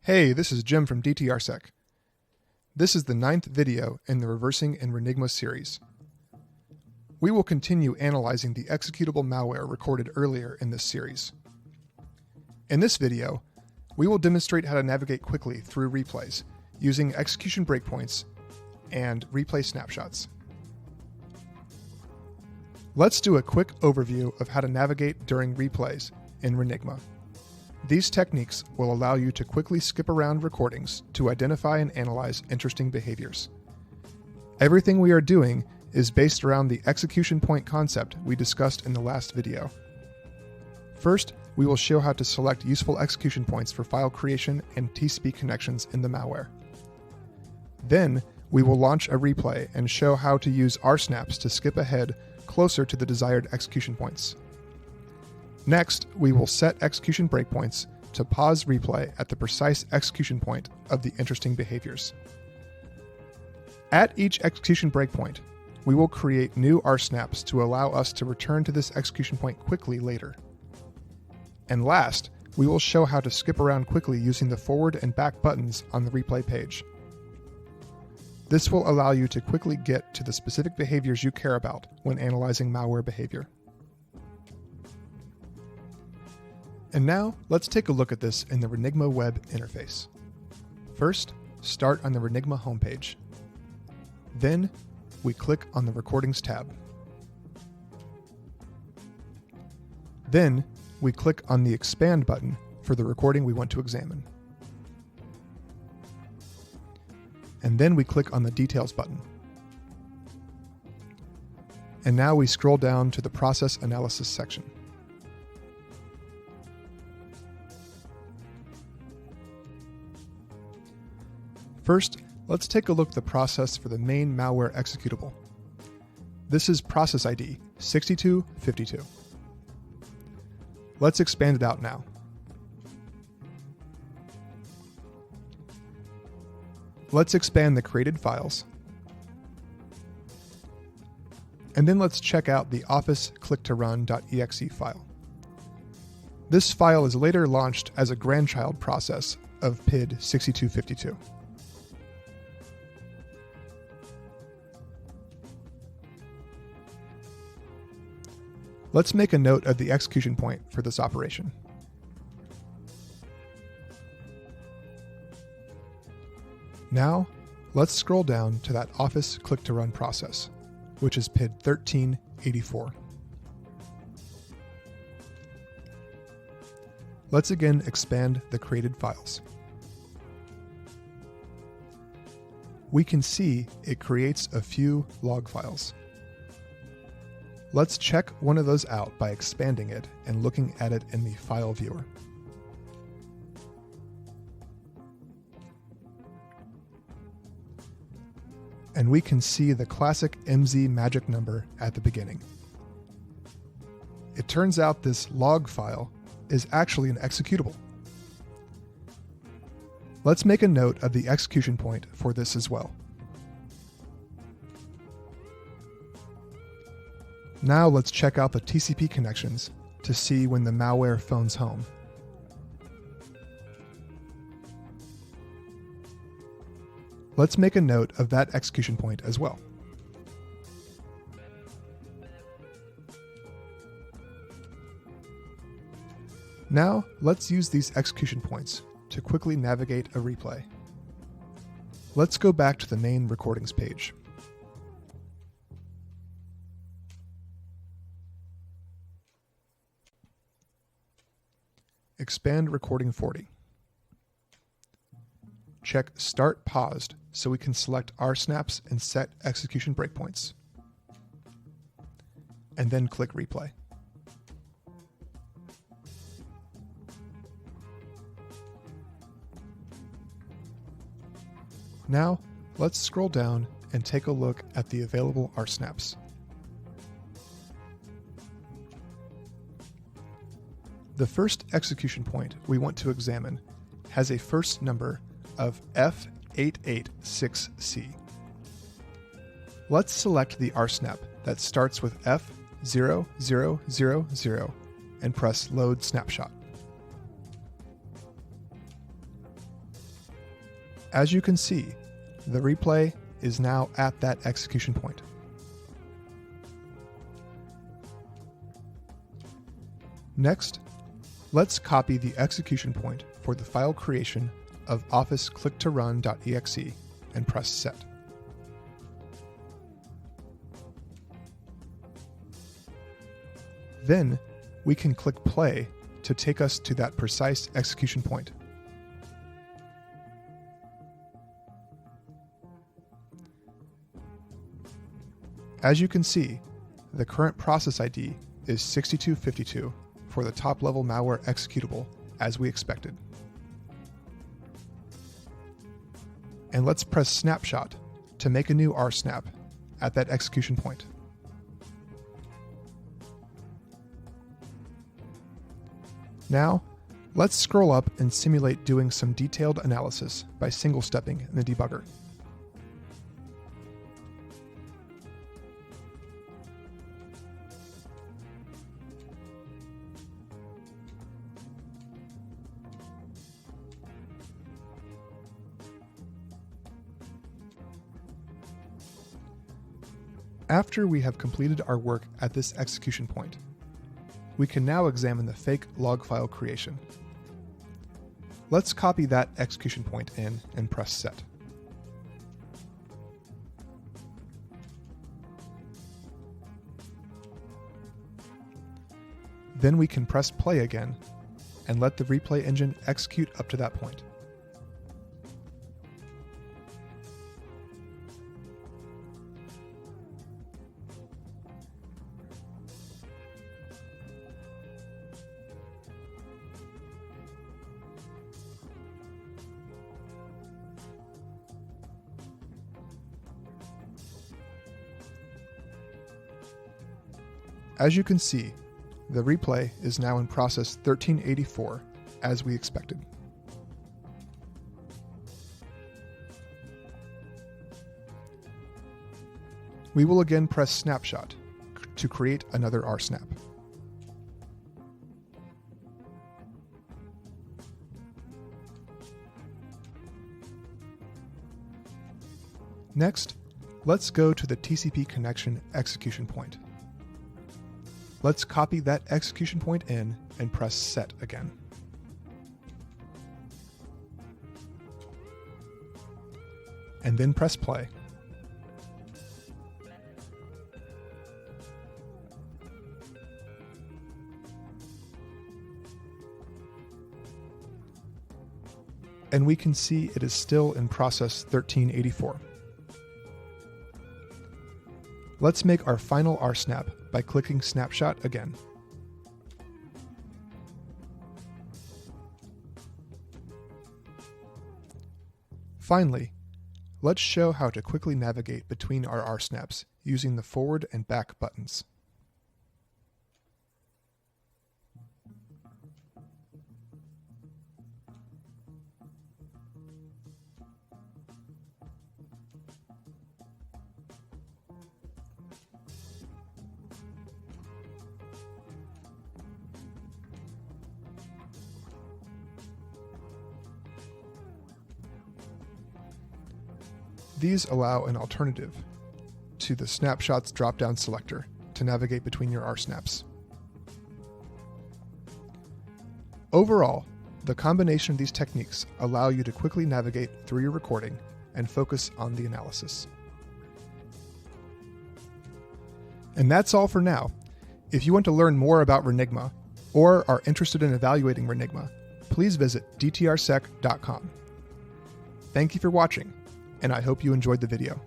Hey, this is Jim from DTRSec. This is the 9th video in the Reversing in REnigma series. We will continue analyzing the executable malware recorded earlier in this series. In this video, we will demonstrate how to navigate quickly through replays using execution breakpoints and replay snapshots. Let's do a quick overview of how to navigate during replays in REnigma. These techniques will allow you to quickly skip around recordings to identify and analyze interesting behaviors. Everything we are doing is based around the execution point concept we discussed in the last video. First, we will show how to select useful execution points for file creation and TCP connections in the malware. Then, we will launch a replay and show how to use Rsnaps to skip ahead closer to the desired execution points. Next, we will set execution breakpoints to pause replay at the precise execution point of the interesting behaviors. At each execution breakpoint, we will create new Rsnaps to allow us to return to this execution point quickly later. And last, we will show how to skip around quickly using the forward and back buttons on the replay page. This will allow you to quickly get to the specific behaviors you care about when analyzing malware behavior. And now, let's take a look at this in the REnigma web interface. First, start on the REnigma homepage. Then, we click on the Recordings tab. Then, we click on the Expand button for the recording we want to examine. And then we click on the Details button. And now we scroll down to the Process Analysis section. First, let's take a look at the process for the main malware executable. This is process ID 6252. Let's expand it out now. Let's expand the created files. And then let's check out the office click-to-run.exe file. This file is later launched as a grandchild process of PID 6252. Let's make a note of the execution point for this operation. Now, let's scroll down to that Office click-to-run process, which is PID 1384. Let's again expand the created files. We can see it creates a few log files. Let's check one of those out by expanding it and looking at it in the File Viewer. And we can see the classic MZ magic number at the beginning. It turns out this log file is actually an executable. Let's make a note of the execution point for this as well. Now let's check out the TCP connections to see when the malware phones home. Let's make a note of that execution point as well. Now let's use these execution points to quickly navigate a replay. Let's go back to the main recordings page. Expand recording 40. Check Start Paused so we can select Rsnaps and set execution breakpoints. And then click Replay. Now, let's scroll down and take a look at the available Rsnaps. The first execution point we want to examine has a first number of F886C. Let's select the Rsnap that starts with F0000 and press Load Snapshot. As you can see, the replay is now at that execution point. Next, let's copy the execution point for the file creation of office click-to-run.exe and press set. Then, we can click play to take us to that precise execution point. As you can see, the current process ID is 6252 for the top-level malware executable, as we expected. And let's press snapshot to make a new Rsnap at that execution point. Now, let's scroll up and simulate doing some detailed analysis by single-stepping in the debugger. After we have completed our work at this execution point, we can now examine the fake log file creation. Let's copy that execution point in and press set. Then we can press play again and let the replay engine execute up to that point. As you can see, the replay is now in process 1384, as we expected. We will again press snapshot to create another Rsnap. Next, let's go to the TCP connection execution point. Let's copy that execution point in and press set again. And then press play. And we can see it is still in process 1384. Let's make our final Rsnap by clicking snapshot again. Finally, let's show how to quickly navigate between our Rsnaps using the forward and back buttons. These allow an alternative to the Snapshots drop-down selector to navigate between your Rsnaps. Overall, the combination of these techniques allow you to quickly navigate through your recording and focus on the analysis. And that's all for now. If you want to learn more about REnigma or are interested in evaluating REnigma, please visit dtrsec.com. Thank you for watching, and I hope you enjoyed the video.